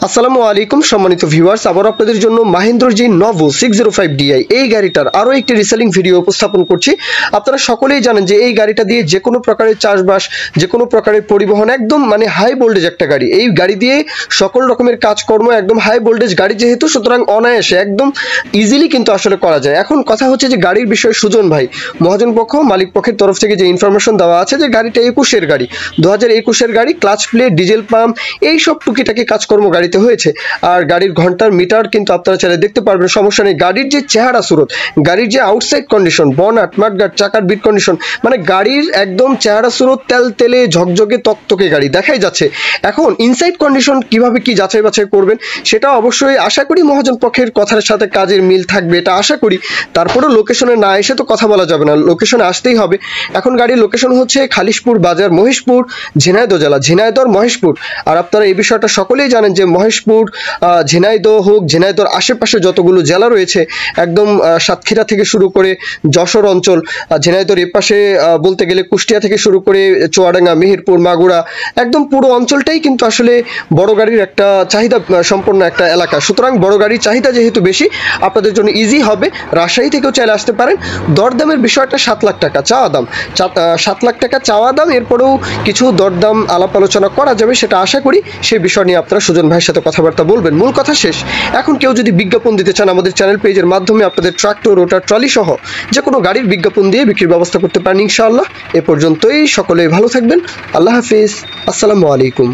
আসসালামু আলাইকুম সম্মানিত ভিউয়ার্স, আবার আপনাদের জন্য মাহিন্দ্রার যে নভো 605DI এই গাড়িটার আরও একটি রিসেলিং ভিডিও উপস্থাপন করছি। আপনারা সকলেই জানেন যে এই গাড়িটা দিয়ে যে কোনো প্রকারের চাষবাস, যে কোনো প্রকারের পরিবহন একদম হাই ভোল্টেজ একটা গাড়ি। এই গাড়ি দিয়ে সকল রকমের কাজকর্ম একদম হাই ভোল্টেজ গাড়ি যেহেতু, সুতরাং অনায়াসে একদম ইজিলি কিন্তু আসলে করা যায়। এখন কথা হচ্ছে যে গাড়ির বিষয়ে সুজন ভাই মহাজন পক্ষ মালিক পক্ষের তরফ থেকে যে ইনফরমেশন দেওয়া আছে যে গাড়িটা 21-এর গাড়ি, 2021-এর গাড়ি, ক্লাচ প্লেট, ডিজেল পাম্প এইসব টুকিটাকি কাজকর্ম গাড়িতে হয়েছে। আর গাড়ির ঘন্টার মিটার কিন্তু আপনারা চাইলে দেখতে পারবেন, সমস্যা নেই। গাড়ির যে চেহারা সুরত, গাড়ির যে আউটসাইড কন্ডিশন, বনাট, মাঠগাট, চাকার বিট কন্ডিশন, গাড়ির একদম চেহারা সুরত তেল তেলে ঝকঝকে তকতকে গাড়ি দেখাই যাচ্ছে। এখন ইনসাইড কন্ডিশন কিভাবে কি যাচাই বাছাই করবেন সেটা অবশ্যই আশা করি মহাজন পক্ষের কথার সাথে কাজের মিল থাকবে, এটা আশা করি। তারপরেও লোকেশনে না এসে তো কথা বলা যাবে না, লোকেশনে আসতেই হবে। এখন গাড়ির লোকেশন হচ্ছে খালিশপুর বাজার, মহেশপুর, ঝিনাইদহ জেলা, ঝিনাইদহ মহেশপুর। আর আপনারা এই বিষয়টা সকলেই জানেন যে মহেশপুর, ঝিনাইদহ হোক, ঝিনাইদহর আশেপাশে যতগুলো জেলা রয়েছে একদম সাতক্ষীরা থেকে শুরু করে যশোর অঞ্চল, ঝিনাইদহর এপাশে বলতে গেলে কুষ্টিয়া থেকে শুরু করে চুয়াডাঙ্গা, মেহেরপুর, মাগুরা, একদম পুরো অঞ্চলটাই কিন্তু আসলে বড় গাড়ির একটা চাহিদা সম্পন্ন একটা এলাকা। সুতরাং বড় গাড়ির চাহিদা যেহেতু বেশি, আপনাদের জন্য ইজি হবে। রাজশাহী থেকেও চাইলে আসতে পারেন। দরদামের বিষয়টা 7 লাখ টাকা চাওয়া দাম, 7 লাখ টাকা চাওয়া দাম। এরপরেও কিছু দরদাম আলাপ আলোচনা করা যাবে, সেটা আশা করি। সেই বিষয় নিয়ে আপনারা সুজন ভাইয়ের সাথে কথাবার্তা বলবেন। মূল কথা শেষ। এখন কেউ যদি বিজ্ঞাপন দিতে চান আমাদের চ্যানেল পেজের মাধ্যমে আপনাদের ট্রাক্টর, রোটার, ট্রলি সহ যে কোনো গাড়ির বিজ্ঞাপন দিয়ে বিক্রির ব্যবস্থা করতে পারেন ইনশাআল্লাহ। এ পর্যন্তই, সকলেই ভালো থাকবেন। আল্লাহ হাফিজ, আসসালামু আলাইকুম।